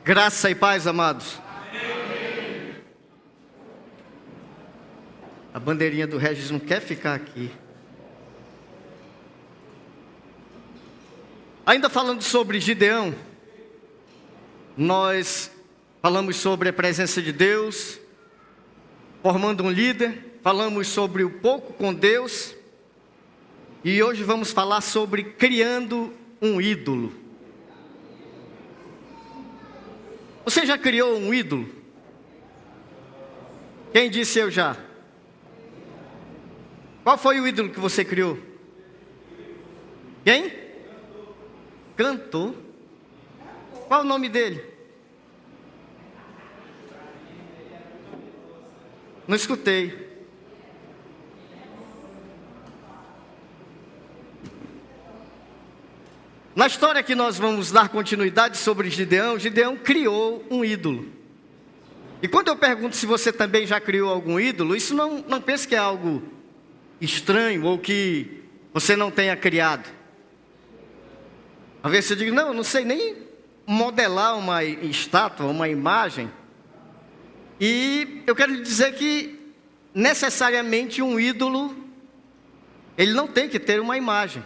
Graça e paz, amados. Amém. A bandeirinha do Regis não quer ficar aqui. Ainda falando sobre Gideão, nós falamos sobre a presença de Deus, formando um líder, falamos sobre o pouco com Deus, e hoje vamos falar sobre criando um ídolo. Você já criou um ídolo? Quem disse eu já? Qual foi o ídolo que você criou? Quem? Cantor. Qual o nome dele? Não escutei. Na história que nós vamos dar continuidade sobre Gideão, Gideão criou um ídolo. E quando eu pergunto se você também já criou algum ídolo, isso não pense que é algo estranho ou que você não tenha criado. Às vezes você diz, não, eu não sei nem modelar uma estátua, uma imagem. E eu quero lhe dizer que necessariamente um ídolo, ele não tem que ter uma imagem.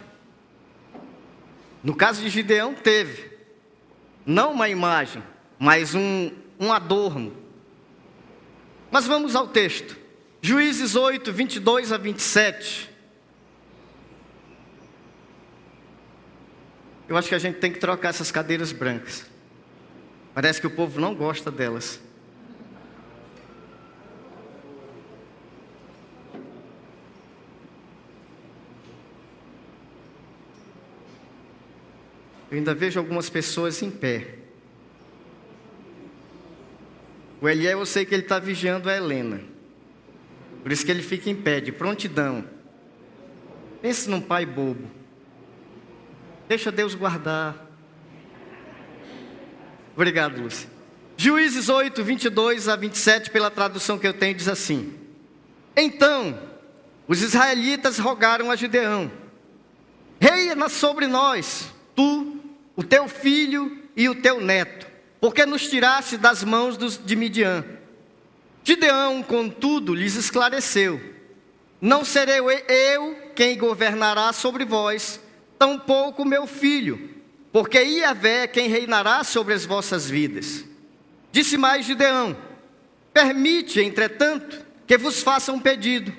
No caso de Gideão teve, não uma imagem, mas um adorno. Mas vamos ao texto, Juízes 8, 22 a 27. Eu acho que a gente tem que trocar essas cadeiras brancas. Parece que o povo não gosta delas. Eu ainda vejo algumas pessoas em pé. O Eliel, eu sei que ele está vigiando a Helena. Por isso que ele fica em pé, de prontidão. Pense num pai bobo. Deixa Deus guardar. Obrigado, Lúcia. Juízes 8, 22 a 27, pela tradução que eu tenho, diz assim: Então, os israelitas rogaram a Gideão: Reina sobre nós, tu, o teu filho e o teu neto, porque nos tiraste das mãos de Midian. Gideão, contudo, lhes esclareceu: Não serei eu quem governará sobre vós, tampouco meu filho, porque Iavé é quem reinará sobre as vossas vidas. Disse mais Gideão: Permite, entretanto, que vos faça um pedido,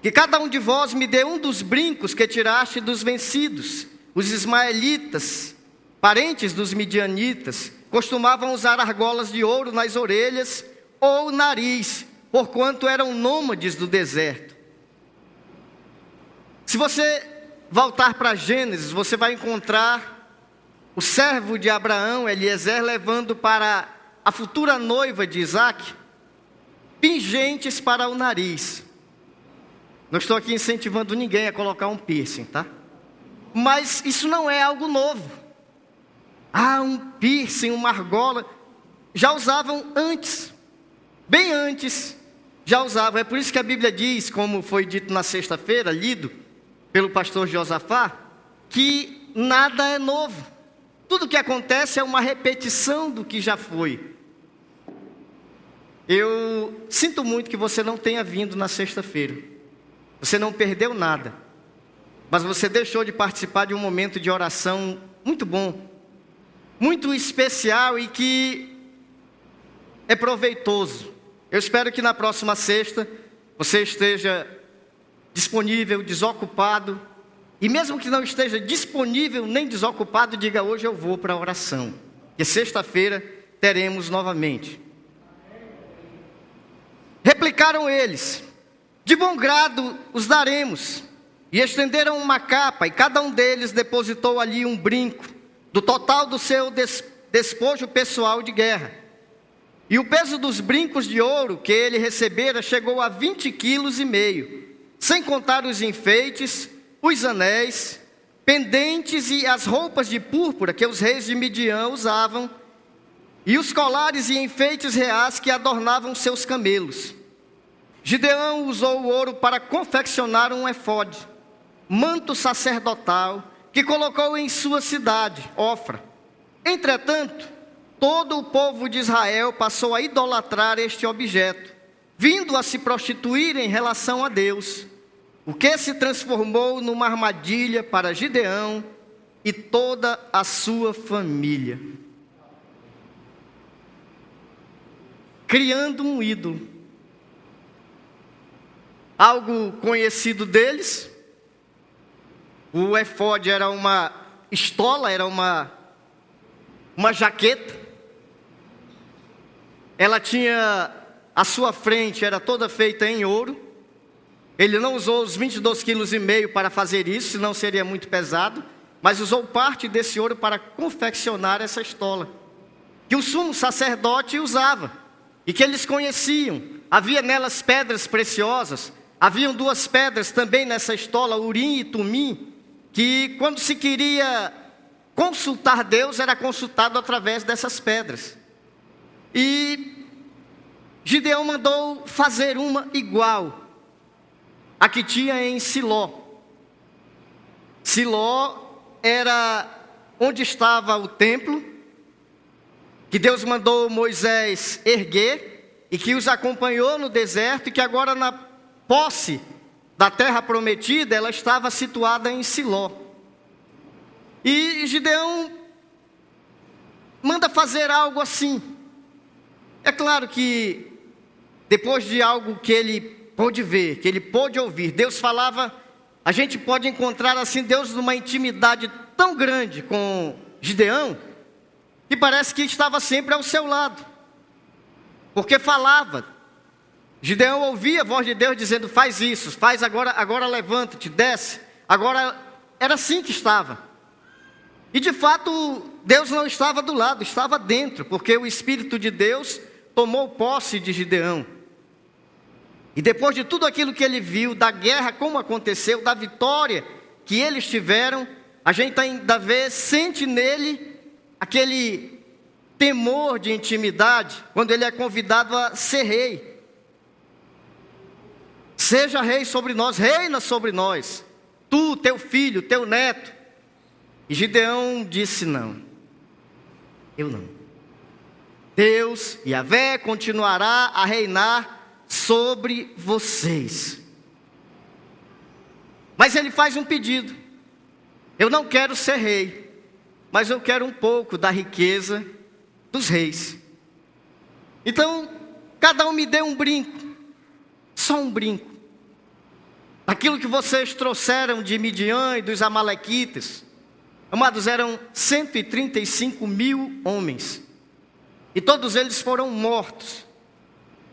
que cada um de vós me dê um dos brincos que tiraste dos vencidos. Os ismaelitas, parentes dos midianitas, costumavam usar argolas de ouro nas orelhas ou nariz, porquanto eram nômades do deserto. Se você voltar para Gênesis, você vai encontrar o servo de Abraão, Eliezer, levando para a futura noiva de Isaac pingentes para o nariz. Não estou aqui incentivando ninguém a colocar um piercing, tá? Mas isso não é algo novo. Um piercing, uma argola, já usavam antes, bem antes, já usavam. É por isso que a Bíblia diz, como foi dito na sexta-feira, lido pelo pastor Josafá, que nada é novo. Tudo que acontece é uma repetição do que já foi. Eu sinto muito que você não tenha vindo na sexta-feira. Você não perdeu nada. Mas você deixou de participar de um momento de oração muito bom, muito especial e que é proveitoso. Eu espero que na próxima sexta você esteja disponível, desocupado. E mesmo que não esteja disponível nem desocupado, diga: hoje eu vou para a oração. E sexta-feira teremos novamente. Replicaram eles: De bom grado os daremos. E estenderam uma capa, e cada um deles depositou ali um brinco, do total do seu despojo pessoal de guerra. E o peso dos brincos de ouro que ele recebera chegou a 20,5 quilos, sem contar os enfeites, os anéis, pendentes e as roupas de púrpura que os reis de Midian usavam, e os colares e enfeites reais que adornavam seus camelos. Gideão usou o ouro para confeccionar um efode, manto sacerdotal, que colocou em sua cidade, Ofra. Entretanto, todo o povo de Israel passou a idolatrar este objeto, vindo a se prostituir em relação a Deus, o que se transformou numa armadilha para Gideão e toda a sua família, criando um ídolo. Algo conhecido deles, o efode era uma estola, era uma jaqueta. Ela tinha, a sua frente era toda feita em ouro. Ele não usou os 22,5 kg para fazer isso, senão seria muito pesado, mas usou parte desse ouro para confeccionar essa estola, que o sumo sacerdote usava, e que eles conheciam. Havia nelas pedras preciosas, haviam 2 pedras também nessa estola, Urim e Tumim, que quando se queria consultar Deus, era consultado através dessas pedras. E Gideão mandou fazer uma igual a que tinha em Siló. Siló era onde estava o templo, que Deus mandou Moisés erguer, e que os acompanhou no deserto, e que agora na posse da terra prometida, ela estava situada em Siló. E Gideão manda fazer algo assim. É claro que depois de algo que ele pôde ver, que ele pôde ouvir, Deus falava, a gente pode encontrar assim Deus numa intimidade tão grande com Gideão, que parece que estava sempre ao seu lado, porque falava. Gideão ouvia a voz de Deus dizendo, faz isso, faz agora levanta-te, desce. Agora era assim que estava. E de fato, Deus não estava do lado, estava dentro, porque o Espírito de Deus tomou posse de Gideão. E depois de tudo aquilo que ele viu, da guerra como aconteceu, da vitória que eles tiveram, a gente ainda sente nele aquele temor de intimidade, quando ele é convidado a ser rei. Seja rei sobre nós, reina sobre nós, tu, teu filho, teu neto. E Gideão disse, não, eu não. Deus, Yahvé, continuará a reinar sobre vocês. Mas ele faz um pedido, eu não quero ser rei, mas eu quero um pouco da riqueza dos reis. Então, cada um me dê um brinco, só um brinco, aquilo que vocês trouxeram de Midian e dos amalequitas. Amados, eram 135 mil homens, e todos eles foram mortos.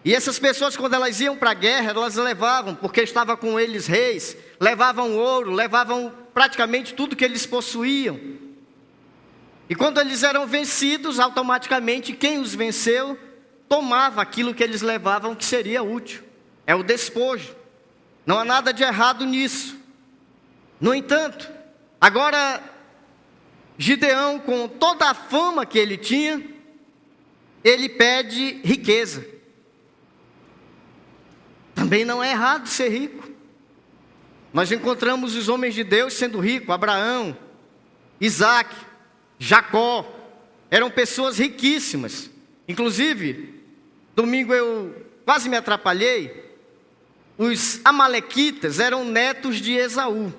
E essas pessoas, quando elas iam para a guerra, elas levavam, porque estava com eles reis, levavam ouro, levavam praticamente tudo que eles possuíam. E quando eles eram vencidos, automaticamente quem os venceu tomava aquilo que eles levavam que seria útil. É o despojo. Não há nada de errado nisso. No entanto, agora Gideão, com toda a fama que ele tinha, ele pede riqueza. Também não é errado ser rico. Nós encontramos os homens de Deus sendo ricos, Abraão, Isaac, Jacó, eram pessoas riquíssimas. Inclusive, domingo eu quase me atrapalhei, os amalequitas eram netos de Esaú.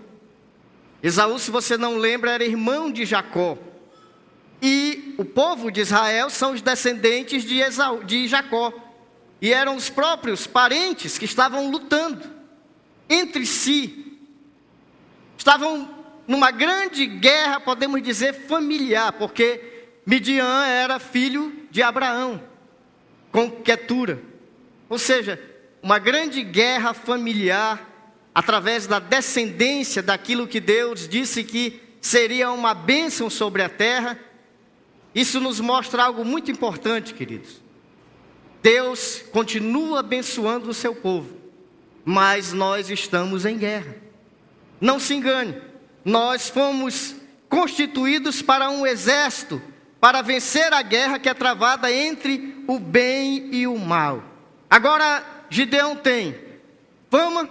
Esaú, se você não lembra, era irmão de Jacó. E o povo de Israel são os descendentes de Jacó. E eram os próprios parentes que estavam lutando entre si. Estavam numa grande guerra, podemos dizer, familiar, porque Midian era filho de Abraão, com Quetura. Ou seja, uma grande guerra familiar, através da descendência daquilo que Deus disse que seria uma bênção sobre a terra. Isso nos mostra algo muito importante, queridos. Deus continua abençoando o seu povo, mas nós estamos em guerra. Não se engane, nós fomos constituídos para um exército, para vencer a guerra que é travada entre o bem e o mal. Agora, Gideão tem fama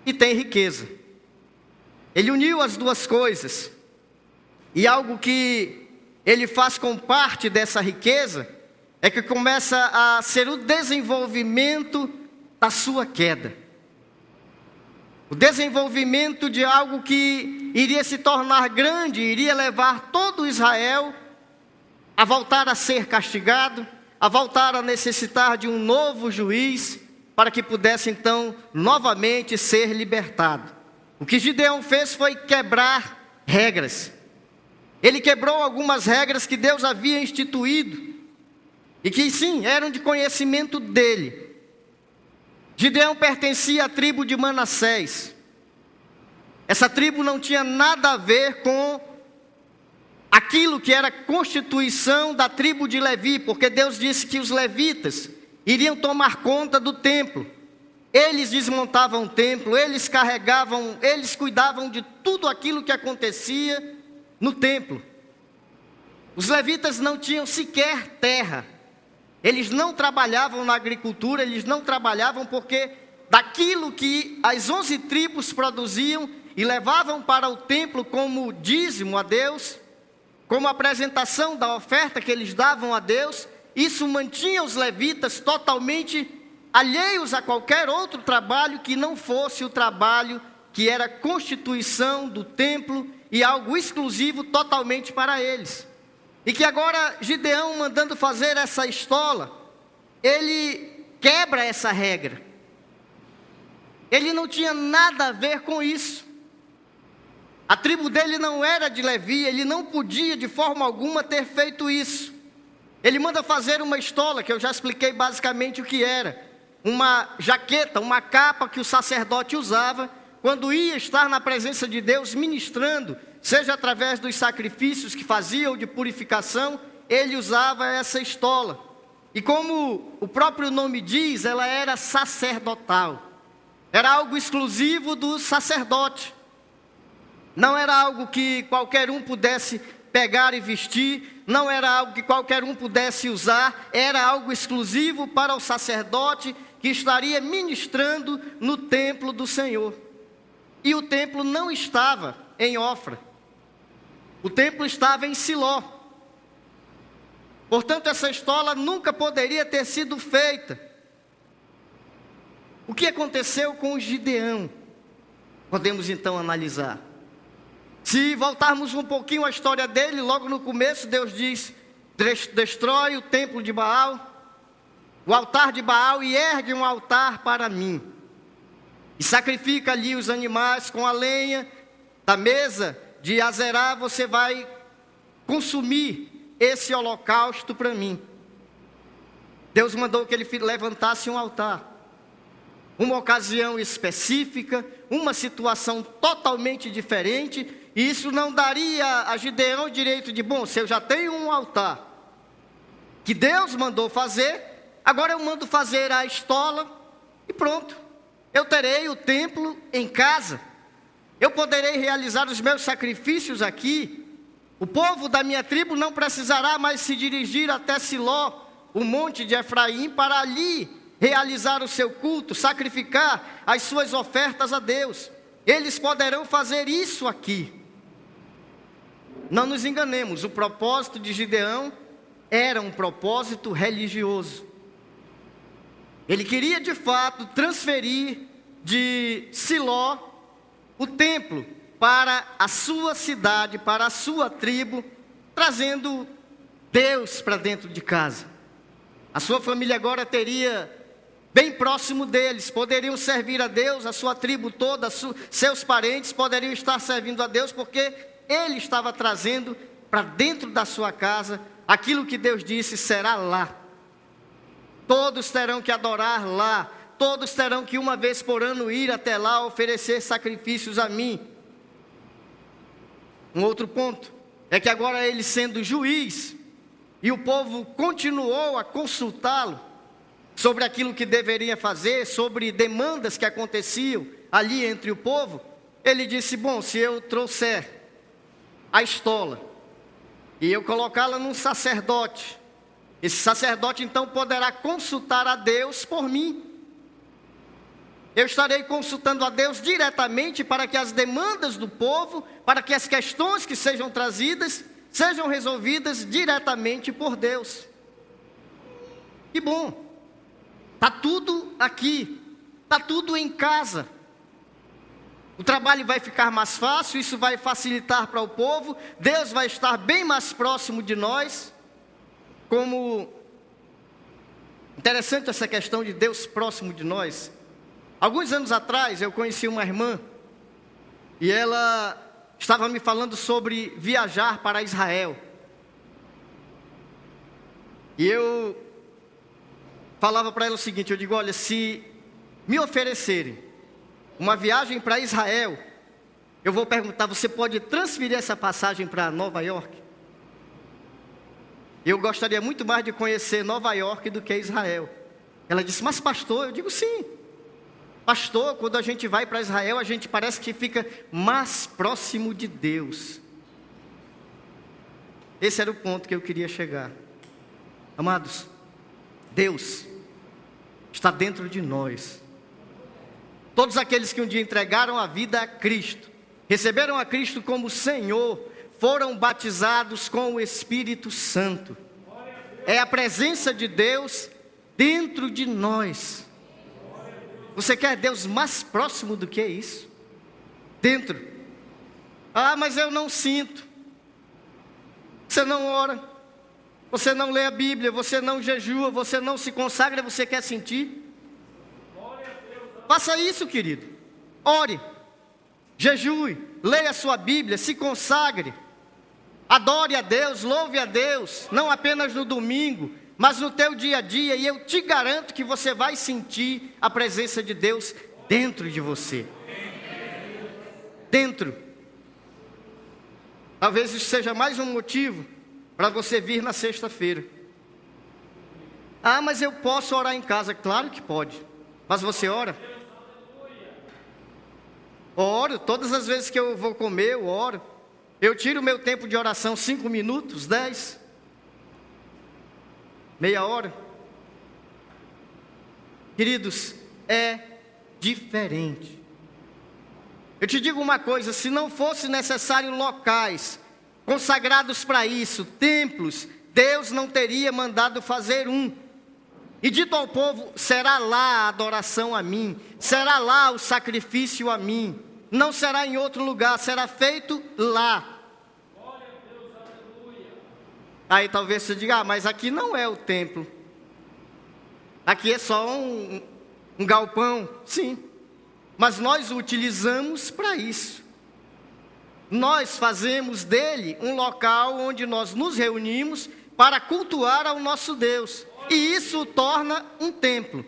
e tem riqueza. Ele uniu as duas coisas. E algo que ele faz com parte dessa riqueza, é que começa a ser o desenvolvimento da sua queda. O desenvolvimento de algo que iria se tornar grande, iria levar todo Israel a voltar a ser castigado, a voltar a necessitar de um novo juiz, para que pudesse então novamente ser libertado. O que Gideão fez foi quebrar regras. Ele quebrou algumas regras que Deus havia instituído, e que sim, eram de conhecimento dele. Gideão pertencia à tribo de Manassés. Essa tribo não tinha nada a ver com aquilo que era a constituição da tribo de Levi, porque Deus disse que os levitas iriam tomar conta do templo. Eles desmontavam o templo, eles carregavam, eles cuidavam de tudo aquilo que acontecia no templo. Os levitas não tinham sequer terra. Eles não trabalhavam na agricultura, eles não trabalhavam porque daquilo que as 11 tribos produziam e levavam para o templo como dízimo a Deus, como apresentação da oferta que eles davam a Deus, isso mantinha os levitas totalmente alheios a qualquer outro trabalho que não fosse o trabalho que era a constituição do templo e algo exclusivo totalmente para eles. E que agora Gideão, mandando fazer essa estola, ele quebra essa regra. Ele não tinha nada a ver com isso. A tribo dele não era de Levi, ele não podia de forma alguma ter feito isso. Ele manda fazer uma estola, que eu já expliquei basicamente o que era. Uma jaqueta, uma capa que o sacerdote usava quando ia estar na presença de Deus ministrando, seja através dos sacrifícios que faziam de purificação, ele usava essa estola. E como o próprio nome diz, ela era sacerdotal. Era algo exclusivo do sacerdote. Não era algo que qualquer um pudesse pegar e vestir, não era algo que qualquer um pudesse usar, era algo exclusivo para o sacerdote que estaria ministrando no templo do Senhor. E o templo não estava em Ofra. O templo estava em Siló. Portanto, essa estola nunca poderia ter sido feita. O que aconteceu com Gideão? Podemos então analisar. Se voltarmos um pouquinho à história dele, logo no começo, Deus diz: destrói o templo de Baal, o altar de Baal, e ergue um altar para mim. E sacrifica ali os animais com a lenha da mesa de Azerá, você vai consumir esse holocausto para mim. Deus mandou que ele levantasse um altar. Uma ocasião específica, uma situação totalmente diferente, e isso não daria a Gideão o direito de, bom, se eu já tenho um altar que Deus mandou fazer, agora eu mando fazer a estola e pronto. Eu terei o templo em casa. Eu poderei realizar os meus sacrifícios aqui. O povo da minha tribo não precisará mais se dirigir até Siló, o monte de Efraim, para ali realizar o seu culto, sacrificar as suas ofertas a Deus. Eles poderão fazer isso aqui. Não nos enganemos, o propósito de Gideão era um propósito religioso. Ele queria de fato transferir de Siló o templo para a sua cidade, para a sua tribo, trazendo Deus para dentro de casa. A sua família agora teria bem próximo deles, poderiam servir a Deus, a sua tribo toda, seus parentes poderiam estar servindo a Deus, porque ele estava trazendo para dentro da sua casa aquilo que Deus disse será lá. Todos terão que adorar lá, todos terão que uma vez por ano ir até lá oferecer sacrifícios a mim. Um outro ponto é que agora ele sendo juiz, e o povo continuou a consultá-lo sobre aquilo que deveria fazer, sobre demandas que aconteciam ali entre o povo, ele disse: bom, se eu trouxer a estola e eu colocá-la num sacerdote, esse sacerdote então poderá consultar a Deus por mim. Eu estarei consultando a Deus diretamente para que as demandas do povo, para que as questões que sejam trazidas, sejam resolvidas diretamente por Deus. Que bom! Está tudo aqui, está tudo em casa. O trabalho vai ficar mais fácil, isso vai facilitar para o povo, Deus vai estar bem mais próximo de nós. Como interessante essa questão de Deus próximo de nós. Alguns anos atrás eu conheci uma irmã, e ela estava me falando sobre viajar para Israel. E eu falava para ela o seguinte, eu digo, olha, se me oferecerem uma viagem para Israel, eu vou perguntar, você pode transferir essa passagem para Nova York? Eu gostaria muito mais de conhecer Nova York do que Israel. Ela disse, mas pastor, eu digo sim. Pastor, quando a gente vai para Israel, a gente parece que fica mais próximo de Deus. Esse era o ponto que eu queria chegar. Amados, Deus está dentro de nós. Todos aqueles que um dia entregaram a vida a Cristo, receberam a Cristo como Senhor, foram batizados com o Espírito Santo. É a presença de Deus dentro de nós. Você quer Deus mais próximo do que isso? Dentro. Ah, mas eu não sinto. Você não ora, você não lê a Bíblia, você não jejua, você não se consagra, você quer sentir? Faça isso, querido. Ore, jejue, leia a sua Bíblia, se consagre. Adore a Deus, louve a Deus, não apenas no domingo, mas no teu dia a dia, e eu te garanto que você vai sentir a presença de Deus dentro de você. Dentro. Talvez isso seja mais um motivo para você vir na sexta-feira. Ah, mas eu posso orar em casa. Claro que pode. Mas você ora? Oro, todas as vezes que eu vou comer, eu oro. Eu tiro o meu tempo de oração 5 minutos, 10, meia hora. Queridos, é diferente. Eu te digo uma coisa, se não fosse necessário locais consagrados para isso, templos, Deus não teria mandado fazer um. E dito ao povo, será lá a adoração a mim, será lá o sacrifício a mim, não será em outro lugar, será feito lá. Aí talvez você diga, mas aqui não é o templo, aqui é só um galpão. Sim, mas nós o utilizamos para isso. Nós fazemos dele um local onde nós nos reunimos para cultuar ao nosso Deus, e isso o torna um templo.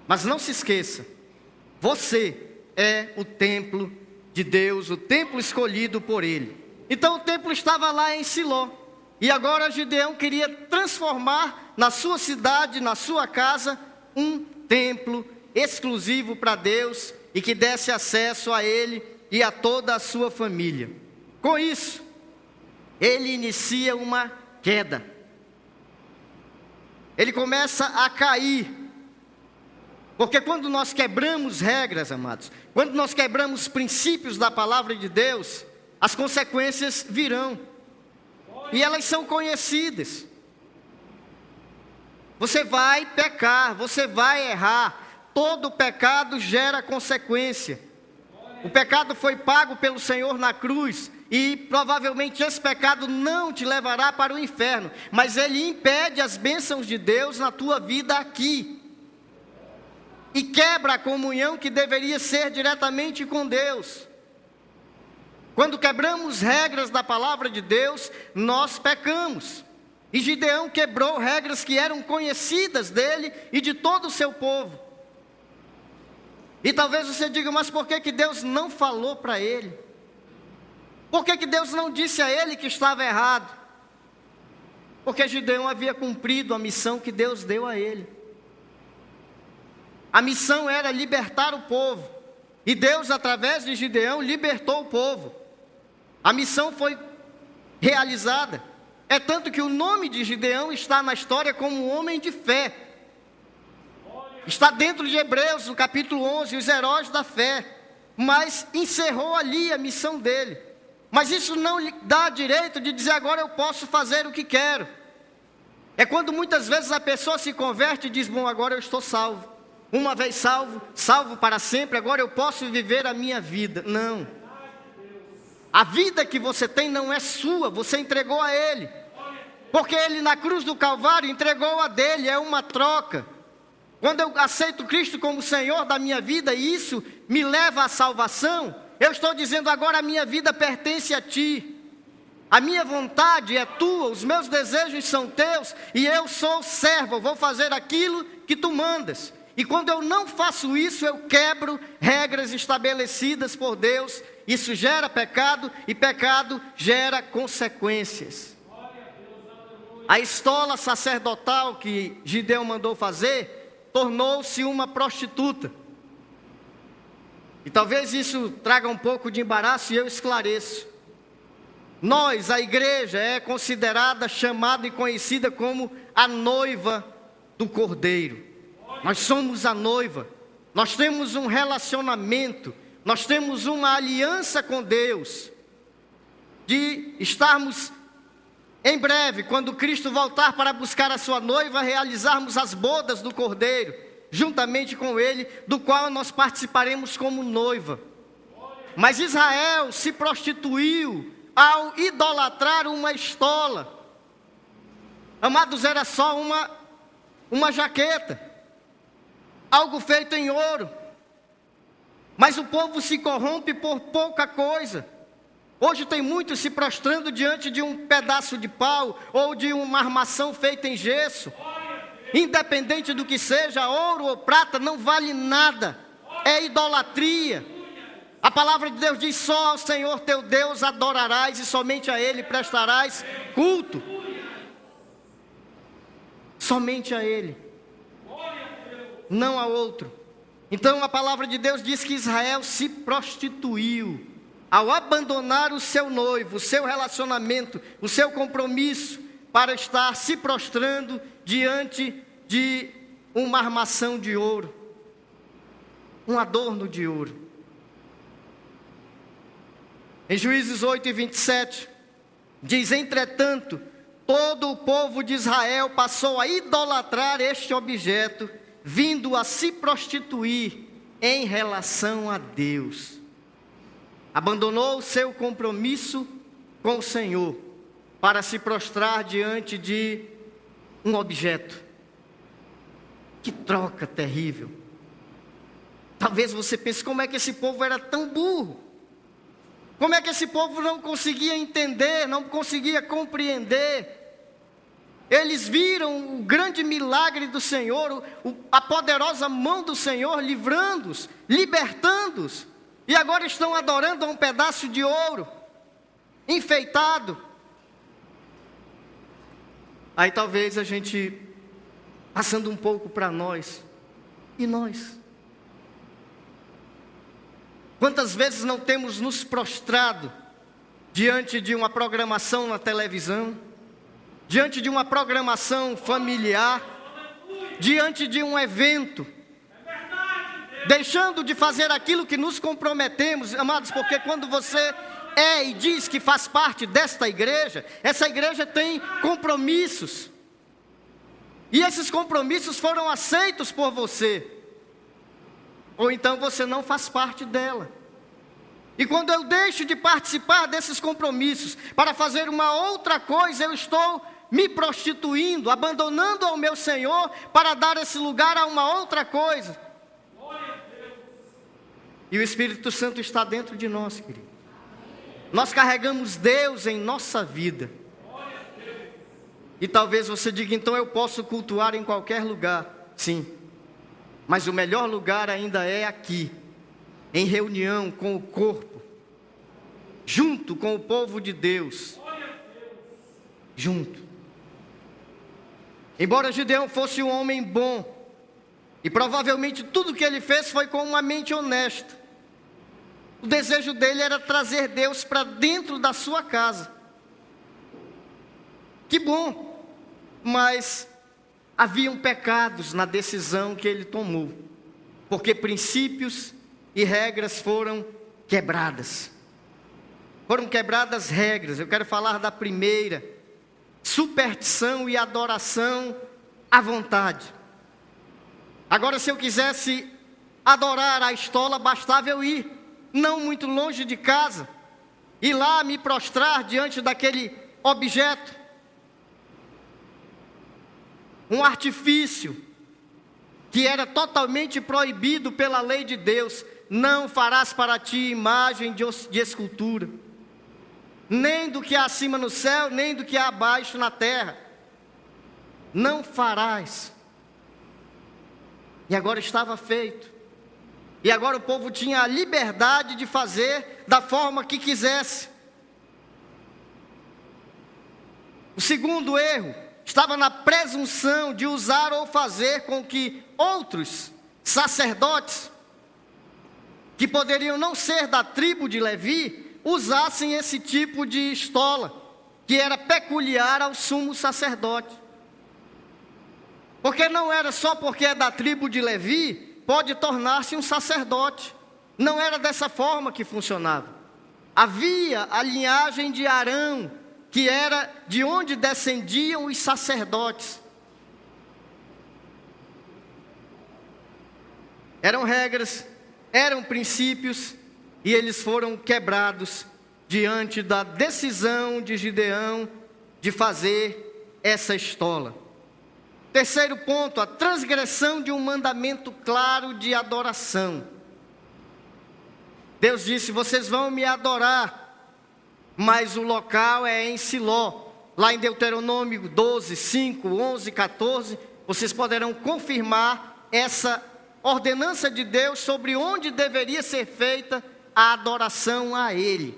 Mas não se esqueça, você é o templo de Deus, o templo escolhido por Ele. Então o templo estava lá em Siló, e agora Gideão queria transformar na sua cidade, na sua casa, um templo exclusivo para Deus, e que desse acesso a Ele e a toda a sua família. Com isso, ele inicia uma queda. Ele começa a cair. Porque quando nós quebramos regras, amados, quando nós quebramos princípios da palavra de Deus, as consequências virão. E elas são conhecidas. Você vai pecar, você vai errar. Todo pecado gera consequência. O pecado foi pago pelo Senhor na cruz, e provavelmente esse pecado não te levará para o inferno, mas ele impede as bênçãos de Deus na tua vida aqui. E quebra a comunhão que deveria ser diretamente com Deus. Quando quebramos regras da palavra de Deus, nós pecamos. E Gideão quebrou regras que eram conhecidas dele e de todo o seu povo. E talvez você diga, mas por que Deus não falou para ele? Por que Deus não disse a ele que estava errado? Porque Gideão havia cumprido a missão que Deus deu a ele. A missão era libertar o povo. E Deus, através de Gideão, libertou o povo. A missão foi realizada. É tanto que o nome de Gideão está na história como um homem de fé. Está dentro de Hebreus, no capítulo 11, os heróis da fé. Mas encerrou ali a missão dele. Mas isso não lhe dá direito de dizer agora eu posso fazer o que quero. É quando muitas vezes a pessoa se converte e diz, bom, agora eu estou salvo. Uma vez salvo, salvo para sempre, agora eu posso viver a minha vida. Não. A vida que você tem não é sua, você entregou a Ele. Porque Ele na cruz do Calvário entregou a dele, é uma troca. Quando eu aceito Cristo como Senhor da minha vida e isso me leva à salvação, eu estou dizendo agora a minha vida pertence a Ti. A minha vontade é Tua, os meus desejos são Teus e eu sou servo, eu vou fazer aquilo que Tu mandas. E quando eu não faço isso, eu quebro regras estabelecidas por Deus. Isso gera pecado e pecado gera consequências. A estola sacerdotal que Gideão mandou fazer tornou-se uma prostituta. E talvez isso traga um pouco de embaraço e eu esclareço. Nós, a igreja, é considerada, chamada e conhecida como a noiva do Cordeiro. Nós somos a noiva. Nós temos um relacionamento. Nós temos uma aliança com Deus. De estarmos em breve, quando Cristo voltar para buscar a sua noiva, realizarmos as bodas do Cordeiro, juntamente com Ele, do qual nós participaremos como noiva. Mas Israel se prostituiu ao idolatrar uma estola. Amados, era só uma jaqueta, algo feito em ouro. Mas o povo se corrompe por pouca coisa. Hoje tem muitos se prostrando diante de um pedaço de pau ou de uma armação feita em gesso. Independente do que seja, ouro ou prata não vale nada. É idolatria. A palavra de Deus diz, só ao Senhor teu Deus adorarás e somente a Ele prestarás culto. Somente a Ele. Não a outro. Então a palavra de Deus diz que Israel se prostituiu ao abandonar o seu noivo, o seu relacionamento, o seu compromisso, para estar se prostrando diante de uma armação de ouro, um adorno de ouro. Em Juízes 8:27, diz, entretanto, todo o povo de Israel passou a idolatrar este objeto, vindo a se prostituir em relação a Deus. Abandonou o seu compromisso com o Senhor para se prostrar diante de um objeto. Que troca terrível. Talvez você pense, como é que esse povo era tão burro? Como é que esse povo não conseguia entender, não conseguia compreender? Eles viram o grande milagre do Senhor, a poderosa mão do Senhor livrando-os, libertando-os. E agora estão adorando a um pedaço de ouro, enfeitado. Aí talvez a gente, passando um pouco para nós, e nós? Quantas vezes não temos nos prostrado diante de uma programação na televisão, diante de uma programação familiar, diante de um evento, deixando de fazer aquilo que nos comprometemos, amados, porque quando você é e diz que faz parte desta igreja, essa igreja tem compromissos, e esses compromissos foram aceitos por você, ou então você não faz parte dela. E quando eu deixo de participar desses compromissos para fazer uma outra coisa, eu estou me prostituindo, abandonando ao meu Senhor para dar esse lugar a uma outra coisa. E o Espírito Santo está dentro de nós, querido. Nós carregamos Deus em nossa vida. E talvez você diga, então eu posso cultuar em qualquer lugar. Sim, mas o melhor lugar ainda é aqui, em reunião com o corpo, junto com o povo de Deus, junto. Embora Gideão fosse um homem bom, e provavelmente tudo que ele fez foi com uma mente honesta, o desejo dele era trazer Deus para dentro da sua casa. Que bom, mas haviam pecados na decisão que ele tomou, porque princípios e regras foram quebradas. foram quebradas regras. Eu quero falar da primeira: superstição e adoração à vontade. Agora, se eu quisesse adorar a estola, bastava eu ir, não muito longe de casa, ir lá me prostrar diante daquele objeto. Um artifício que era totalmente proibido pela lei de Deus. Não farás para ti imagem de escultura, nem do que há acima no céu, nem do que há abaixo na terra. Não farás. E agora estava feito. E agora o povo tinha a liberdade de fazer da forma que quisesse. O segundo erro estava na presunção de usar ou fazer com que outros sacerdotes, que poderiam não ser da tribo de Levi, usassem esse tipo de estola, que era peculiar ao sumo sacerdote. Porque não era só porque é da tribo de Levi, pode tornar-se um sacerdote. Não era dessa forma que funcionava. Havia a linhagem de Arão, que era de onde descendiam os sacerdotes. Eram regras, eram princípios, e eles foram quebrados diante da decisão de Gideão de fazer essa estola. Terceiro ponto, a transgressão de um mandamento claro de adoração. Deus disse: vocês vão me adorar, mas o local é em Siló. Lá em Deuteronômio 12, 5, 11, 14, vocês poderão confirmar essa ordenança de Deus sobre onde deveria ser feita a adoração a Ele.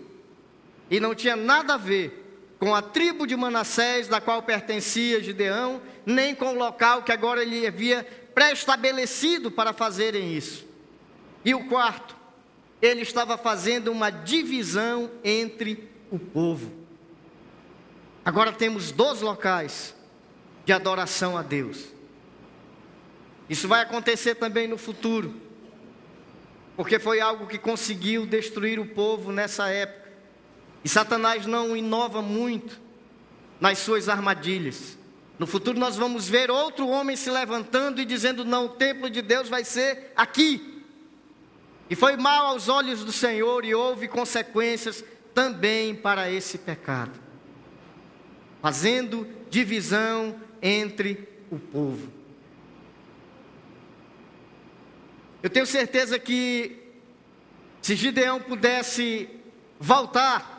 E não tinha nada a ver com a tribo de Manassés, da qual pertencia Gideão, nem com o local que agora ele havia pré-estabelecido para fazerem isso. E o quarto, ele estava fazendo uma divisão entre o povo. Agora temos 2 locais de adoração a Deus. Isso vai acontecer também no futuro, porque foi algo que conseguiu destruir o povo nessa época. E Satanás não inova muito nas suas armadilhas. No futuro nós vamos ver outro homem se levantando e dizendo: não, o templo de Deus vai ser aqui. E foi mal aos olhos do Senhor, e houve consequências também para esse pecado, fazendo divisão entre o povo. Eu tenho certeza que se Gideão pudesse voltar,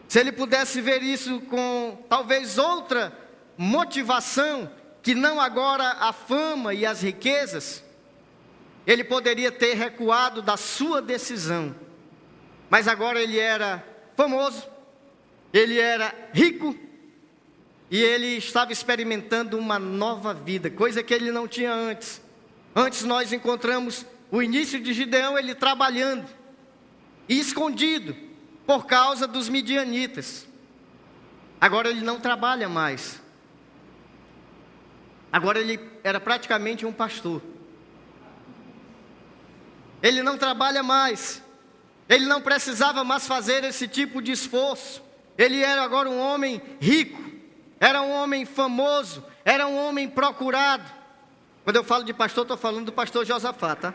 se ele pudesse ver isso com talvez outra motivação, que não agora a fama e as riquezas, ele poderia ter recuado da sua decisão. Mas agora ele era famoso, ele era rico, e ele estava experimentando uma nova vida, coisa que ele não tinha antes. Antes nós encontramos o início de Gideão, ele trabalhando e escondido por causa dos midianitas. Agora ele não trabalha mais. Agora ele era praticamente um pastor. Ele não trabalha mais. Ele não precisava mais fazer esse tipo de esforço. Ele era agora um homem rico. Era um homem famoso. Era um homem procurado. Quando eu falo de pastor, estou falando do pastor Josafá, tá?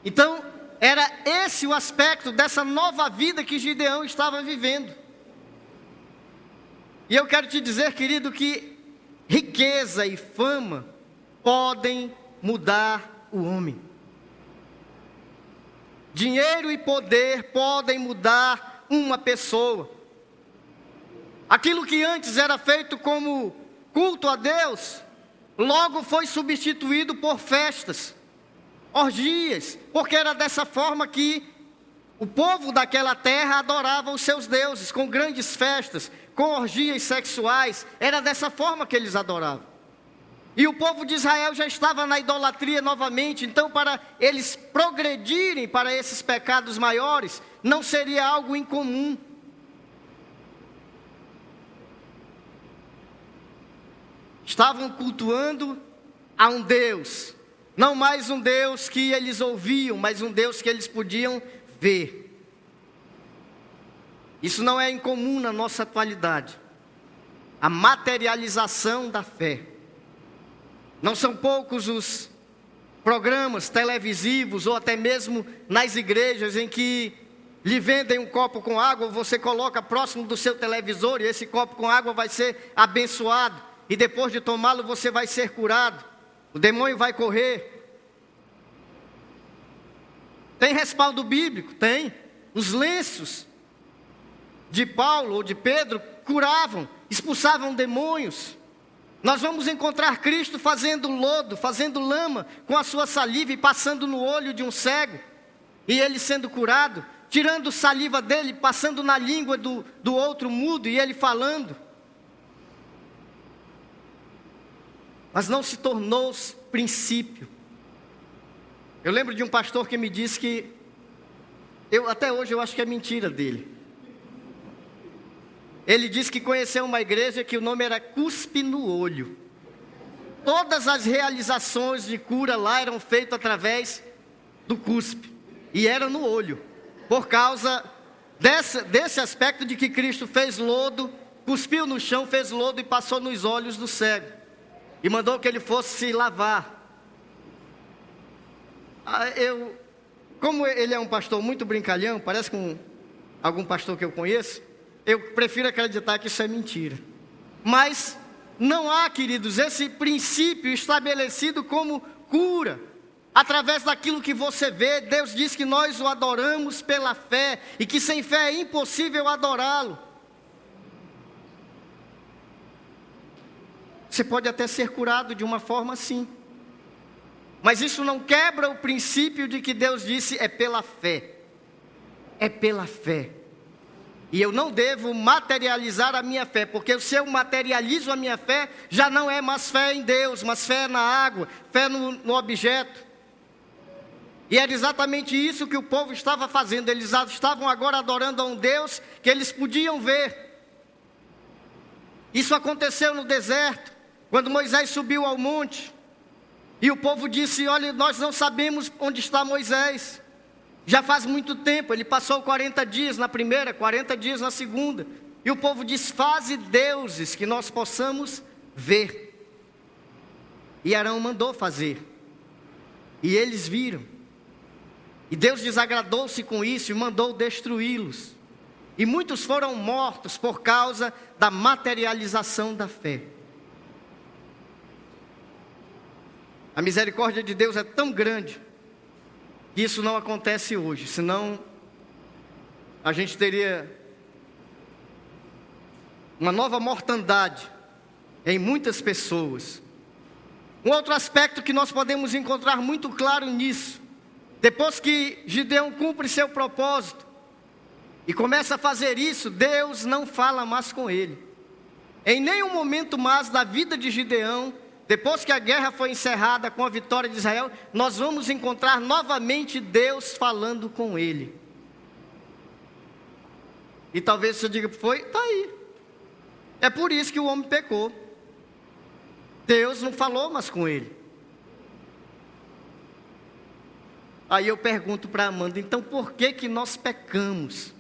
Então, era esse o aspecto dessa nova vida que Gideão estava vivendo. E eu quero te dizer, querido, que riqueza e fama podem mudar o homem. Dinheiro e poder podem mudar uma pessoa. Aquilo que antes era feito como culto a Deus, logo foi substituído por festas, orgias, porque era dessa forma que o povo daquela terra adorava os seus deuses, com grandes festas, com orgias sexuais. Era dessa forma que eles adoravam. E o povo de Israel já estava na idolatria novamente. Então, para eles progredirem para esses pecados maiores, não seria algo incomum. Estavam cultuando a um Deus, não mais um Deus que eles ouviam, mas um Deus que eles podiam ver. Isso não é incomum na nossa atualidade. A materialização da fé. Não são poucos os programas televisivos ou até mesmo nas igrejas em que lhe vendem um copo com água, você coloca próximo do seu televisor e esse copo com água vai ser abençoado. E depois de tomá-lo você vai ser curado. O demônio vai correr. Tem respaldo bíblico? Tem. Os lenços de Paulo ou de Pedro curavam, expulsavam demônios. Nós vamos encontrar Cristo fazendo lodo, fazendo lama com a sua saliva e passando no olho de um cego, e ele sendo curado, tirando saliva dele, passando na língua do outro mudo, e ele falando. Mas não se tornou princípio. Eu lembro de um pastor que me disse que, até hoje eu acho que é mentira dele. Ele disse que conheceu uma igreja que o nome era Cuspe no Olho. Todas as realizações de cura lá eram feitas através do cuspe. E era no olho. Por causa desse aspecto de que Cristo fez lodo, cuspiu no chão, fez lodo e passou nos olhos do cego. E mandou que ele fosse se lavar. Como ele é um pastor muito brincalhão, parece com algum pastor que eu conheço, eu prefiro acreditar que isso é mentira. Mas não há, queridos, esse princípio estabelecido como cura. Através daquilo que você vê, Deus diz que nós o adoramos pela fé, e que sem fé é impossível adorá-lo. Você pode até ser curado de uma forma assim. Mas isso não quebra o princípio de que Deus disse é pela fé. É pela fé. E eu não devo materializar a minha fé, porque se eu materializo a minha fé, já não é mais fé em Deus, mas fé na água, fé no objeto. E era exatamente isso que o povo estava fazendo. Eles estavam agora adorando a um Deus que eles podiam ver. Isso aconteceu no deserto, quando Moisés subiu ao monte. E o povo disse, olha, nós não sabemos onde está Moisés. Já faz muito tempo, ele passou 40 dias na primeira, 40 dias na segunda. E o povo diz, faze deuses que nós possamos ver. E Arão mandou fazer. E eles viram. E Deus desagradou-se com isso e mandou destruí-los. E muitos foram mortos por causa da materialização da fé. A misericórdia de Deus é tão grande que isso não acontece hoje, senão a gente teria uma nova mortandade em muitas pessoas. Um outro aspecto que nós podemos encontrar muito claro nisso, depois que Gideão cumpre seu propósito e começa a fazer isso, Deus não fala mais com ele. Em nenhum momento mais da vida de Gideão, depois que a guerra foi encerrada com a vitória de Israel, nós vamos encontrar novamente Deus falando com ele. E talvez você diga, está aí. É por isso que o homem pecou. Deus não falou mais com ele. Aí eu pergunto para Amanda, então por que nós pecamos?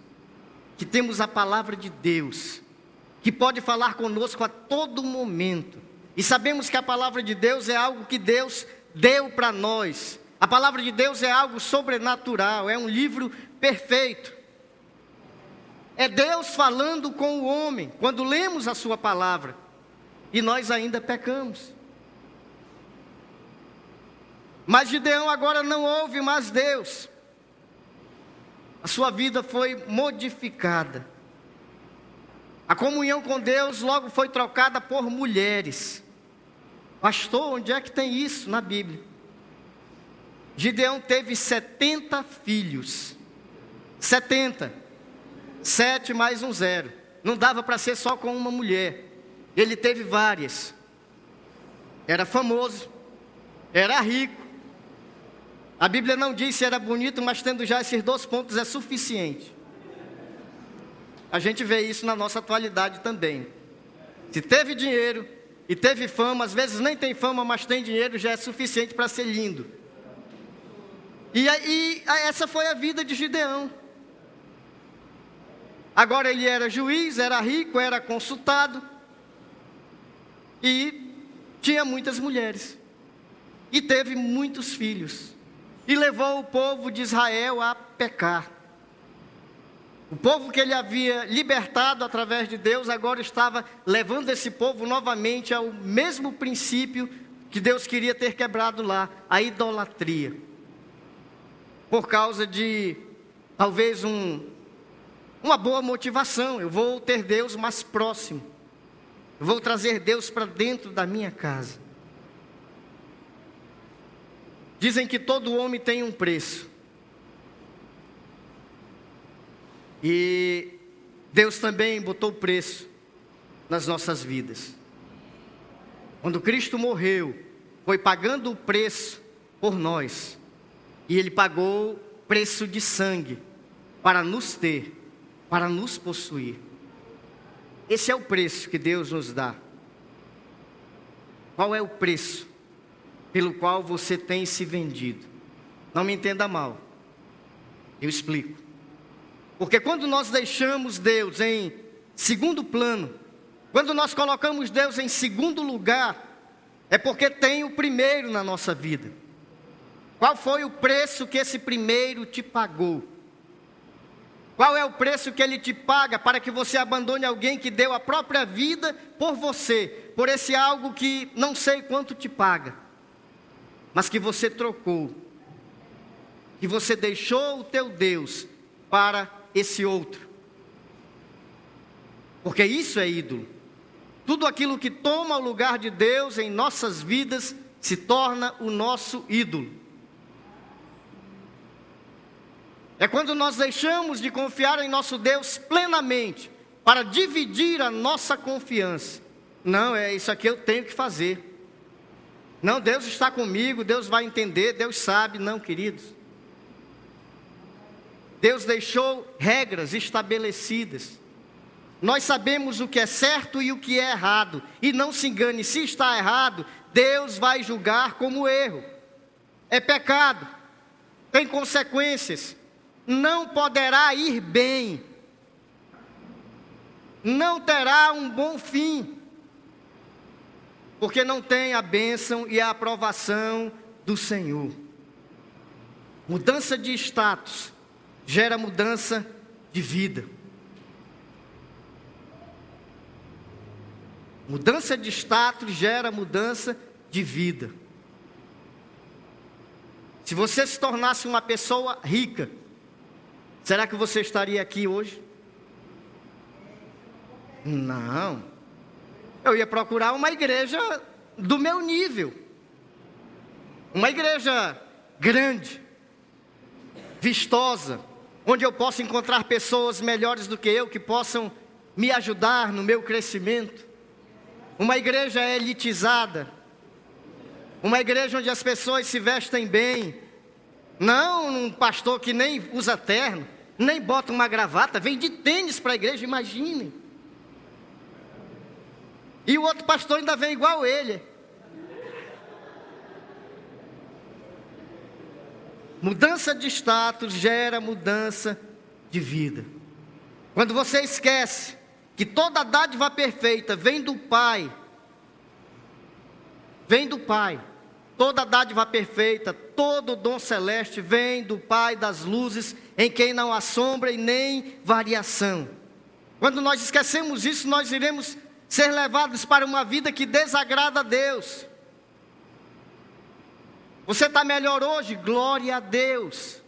Que temos a palavra de Deus, que pode falar conosco a todo momento. E sabemos que a palavra de Deus é algo que Deus deu para nós. A palavra de Deus é algo sobrenatural, é um livro perfeito. É Deus falando com o homem, quando lemos a sua palavra. E nós ainda pecamos. Mas Gideão agora não ouve mais Deus. A sua vida foi modificada. A comunhão com Deus logo foi trocada por mulheres. Pastor, onde é que tem isso na Bíblia? Gideão teve 70 filhos. 70. 7 mais um 0. Não dava para ser só com uma mulher. Ele teve várias. Era famoso. Era rico. A Bíblia não diz se era bonito, mas tendo já esses 2 pontos é suficiente. A gente vê isso na nossa atualidade também. Se teve dinheiro e teve fama, às vezes nem tem fama, mas tem dinheiro, já é suficiente para ser lindo. E essa foi a vida de Gideão. Agora ele era juiz, era rico, era consultado e tinha muitas mulheres e teve muitos filhos e levou o povo de Israel a pecar. O povo que ele havia libertado através de Deus agora estava levando esse povo novamente ao mesmo princípio que Deus queria ter quebrado lá, a idolatria. Por causa de talvez uma boa motivação, eu vou ter Deus mais próximo, eu vou trazer Deus para dentro da minha casa. Dizem que todo homem tem um preço. E Deus também botou preço nas nossas vidas. Quando Cristo morreu, foi pagando o preço por nós. E Ele pagou preço de sangue para nos ter, para nos possuir. Esse é o preço que Deus nos dá. Qual é o preço pelo qual você tem se vendido? Não me entenda mal, eu explico. Porque quando nós deixamos Deus em segundo plano, quando nós colocamos Deus em segundo lugar, é porque tem o primeiro na nossa vida. Qual foi o preço que esse primeiro te pagou? Qual é o preço que ele te paga para que você abandone alguém que deu a própria vida por você, por esse algo que não sei quanto te paga, mas que você trocou, que você deixou o teu Deus para esse outro? Porque isso é ídolo. Tudo aquilo que toma o lugar de Deus em nossas vidas se torna o nosso ídolo. É quando nós deixamos de confiar em nosso Deus plenamente para dividir a nossa confiança. Não, é isso aqui eu tenho que fazer. Não, Deus está comigo, Deus vai entender, Deus sabe. Não, queridos. Deus deixou regras estabelecidas. Nós sabemos o que é certo e o que é errado. E não se engane, se está errado, Deus vai julgar como erro. É pecado, tem consequências. Não poderá ir bem. Não terá um bom fim. Porque não tem a bênção e a aprovação do Senhor. Mudança de status gera mudança de vida. Mudança de status gera mudança de vida. Se você se tornasse uma pessoa rica, será que você estaria aqui hoje? Não. Eu ia procurar uma igreja do meu nível. Uma igreja grande, vistosa, onde eu possa encontrar pessoas melhores do que eu, que possam me ajudar no meu crescimento. Uma igreja elitizada, uma igreja onde as pessoas se vestem bem, não um pastor que nem usa terno, nem bota uma gravata, vem de tênis para a igreja, imaginem. E o outro pastor ainda vem igual ele. Mudança de status gera mudança de vida. Quando você esquece que toda dádiva perfeita vem do Pai, toda dádiva perfeita, todo dom celeste vem do Pai das luzes, em quem não há sombra e nem variação. Quando nós esquecemos isso, nós iremos ser levados para uma vida que desagrada a Deus. Você está melhor hoje? Glória a Deus.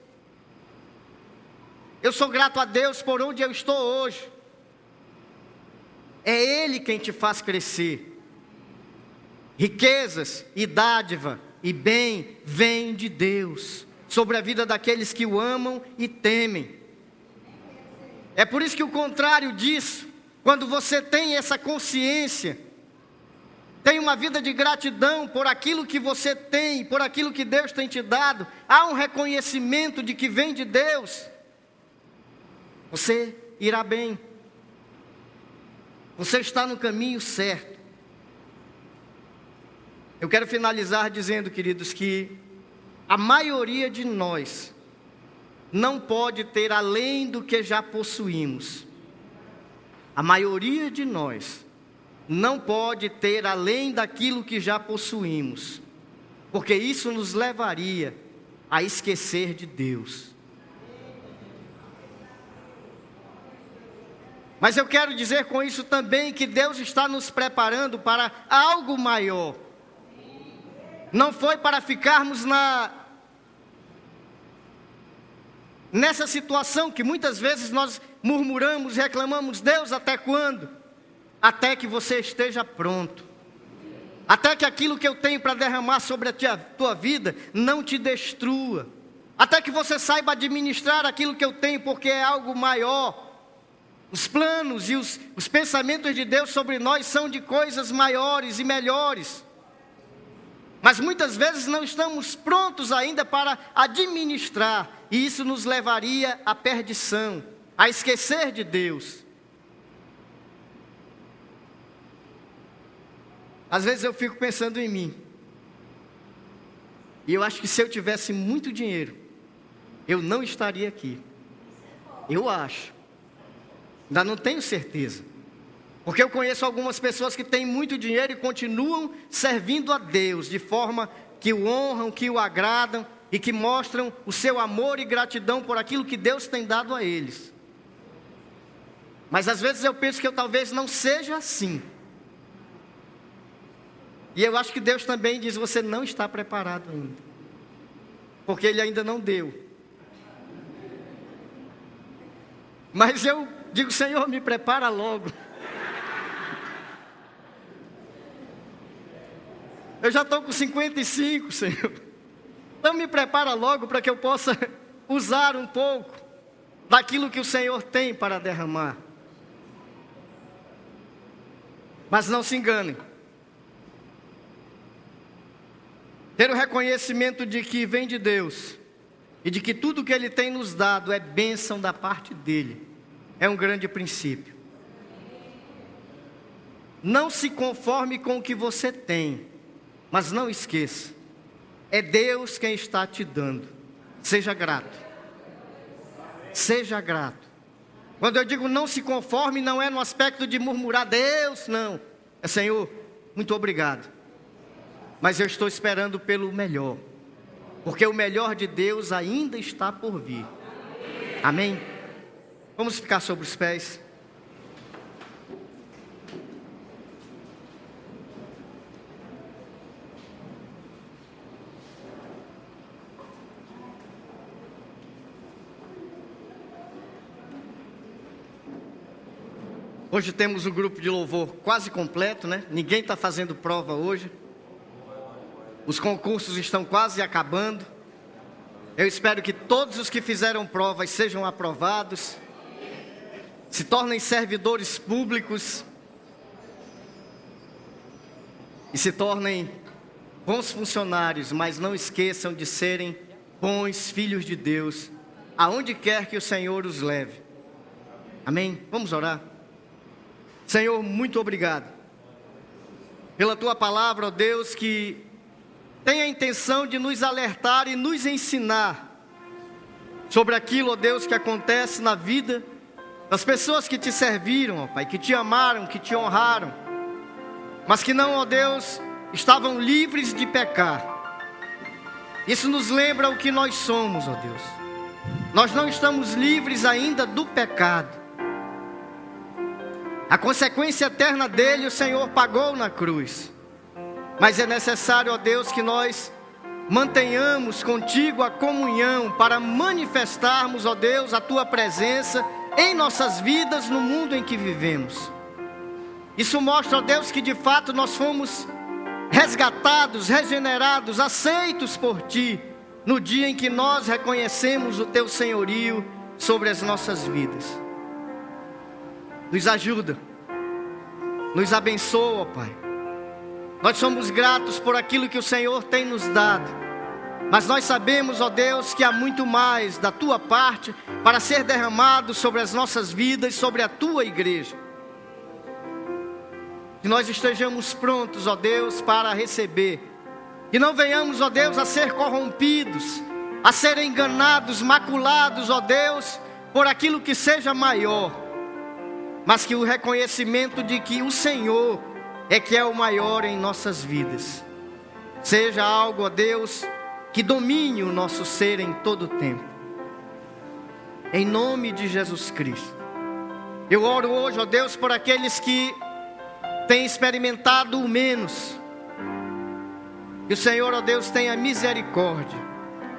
Eu sou grato a Deus por onde eu estou hoje. É Ele quem te faz crescer. Riquezas e dádiva e bem vem de Deus sobre a vida daqueles que o amam e temem. É por isso que o contrário disso, quando você tem essa consciência, tem uma vida de gratidão por aquilo que você tem, por aquilo que Deus tem te dado, há um reconhecimento de que vem de Deus, você irá bem. Você está no caminho certo. Eu quero finalizar dizendo, queridos, que a maioria de nós não pode ter além do que já possuímos. a maioria de nós não pode ter além daquilo que já possuímos, porque isso nos levaria a esquecer de Deus. Mas eu quero dizer com isso também que Deus está nos preparando para algo maior. Não foi para ficarmos nessa situação que muitas vezes nós murmuramos, reclamamos: Deus, até quando? Até que você esteja pronto. Até que aquilo que eu tenho para derramar sobre a tua vida não te destrua. Até que você saiba administrar aquilo que eu tenho, porque é algo maior. Os planos e os pensamentos de Deus sobre nós são de coisas maiores e melhores. Mas muitas vezes não estamos prontos ainda para administrar, e isso nos levaria à perdição, a esquecer de Deus. Às vezes eu fico pensando em mim, e eu acho que se eu tivesse muito dinheiro, eu não estaria aqui. Eu acho. Ainda não tenho certeza, porque eu conheço algumas pessoas que têm muito dinheiro e continuam servindo a Deus de forma que o honram, que o agradam e que mostram o seu amor e gratidão por aquilo que Deus tem dado a eles. Mas às vezes eu penso que eu talvez não seja assim. E eu acho que Deus também diz: você não está preparado ainda, porque Ele ainda não deu. Mas eu digo: Senhor, me prepara logo. Eu já estou com 55, Senhor. Então me prepara logo para que eu possa usar um pouco daquilo que o Senhor tem para derramar. Mas não se enganem. Ter o reconhecimento de que vem de Deus e de que tudo que Ele tem nos dado é bênção da parte dEle, é um grande princípio. Não se conforme com o que você tem, mas não esqueça, é Deus quem está te dando. Seja grato. Seja grato. Quando eu digo não se conforme, não é no aspecto de murmurar: Deus, não. É: Senhor, muito obrigado, mas eu estou esperando pelo melhor, porque o melhor de Deus ainda está por vir. Amém? Vamos ficar sobre os pés. Hoje temos um grupo de louvor quase completo, né? Ninguém está fazendo prova hoje. Os concursos estão quase acabando. Eu espero que todos os que fizeram provas sejam aprovados, se tornem servidores públicos e se tornem bons funcionários, mas não esqueçam de serem bons filhos de Deus, aonde quer que o Senhor os leve. Amém? Vamos orar. Senhor, muito obrigado pela Tua palavra, ó Deus, que tem a intenção de nos alertar e nos ensinar sobre aquilo, ó Deus, que acontece na vida das pessoas que Te serviram, ó Pai, que Te amaram, que Te honraram, mas que não, ó Deus, estavam livres de pecar. Isso nos lembra o que nós somos, ó Deus. Nós não estamos livres ainda do pecado. A consequência eterna dele o Senhor pagou na cruz. Mas é necessário, ó Deus, que nós mantenhamos contigo a comunhão para manifestarmos, ó Deus, a Tua presença em nossas vidas no mundo em que vivemos. Isso mostra, ó Deus, que de fato nós fomos resgatados, regenerados, aceitos por Ti, no dia em que nós reconhecemos o Teu senhorio sobre as nossas vidas. Nos ajuda, nos abençoa, ó Pai. Nós somos gratos por aquilo que o Senhor tem nos dado, mas nós sabemos, ó Deus, que há muito mais da Tua parte para ser derramado sobre as nossas vidas, sobre a Tua igreja. Que nós estejamos prontos, ó Deus, para receber. Que não venhamos, ó Deus, a ser corrompidos, a ser enganados, maculados, ó Deus, por aquilo que seja maior. mas que o reconhecimento de que o Senhor é que é o maior em nossas vidas. Seja algo, ó Deus, que domine o nosso ser em todo o tempo. Em nome de Jesus Cristo. Eu oro hoje, ó Deus, por aqueles que têm experimentado o menos. Que o Senhor, ó Deus, tenha misericórdia.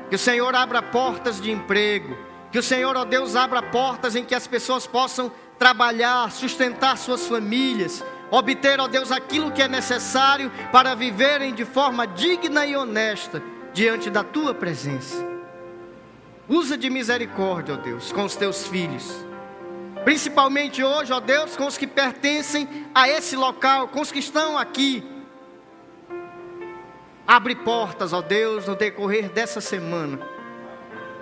Que o Senhor abra portas de emprego. Que o Senhor, ó Deus, abra portas em que as pessoas possam trabalhar, sustentar suas famílias, obter, ó Deus, aquilo que é necessário para viverem de forma digna e honesta diante da Tua presença. Usa de misericórdia, ó Deus, com os Teus filhos. Principalmente hoje, ó Deus, com os que pertencem a esse local, com os que estão aqui. Abre portas, ó Deus, no decorrer dessa semana.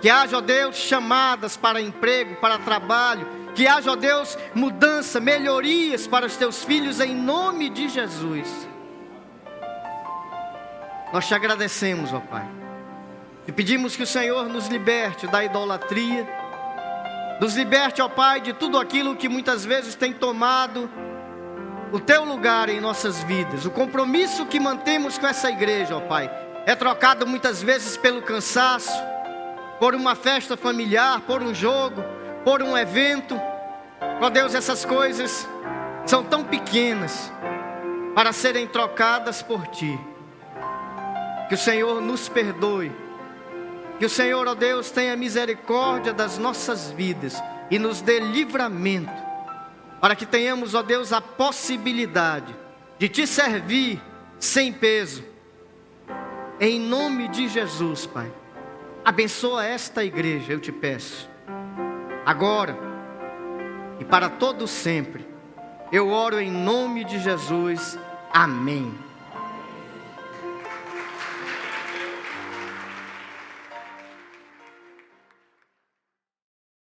Que haja, ó Deus, chamadas para emprego, para trabalho. Que haja, ó Deus, mudança, melhorias para os Teus filhos em nome de Jesus. Nós te agradecemos, ó Pai. E pedimos que o Senhor nos liberte da idolatria. Nos liberte, ó Pai, de tudo aquilo que muitas vezes tem tomado o Teu lugar em nossas vidas. O compromisso que mantemos com essa igreja, ó Pai, é trocado muitas vezes pelo cansaço, por uma festa familiar, por um jogo, por um evento. Ó Deus, essas coisas são tão pequenas para serem trocadas por Ti. Que o Senhor nos perdoe. Que o Senhor, ó Deus, tenha misericórdia das nossas vidas e nos dê livramento, para que tenhamos, ó Deus, a possibilidade de Te servir sem peso. Em nome de Jesus, Pai. Abençoa esta igreja, eu Te peço. Agora e para todo sempre. Eu oro em nome de Jesus. Amém.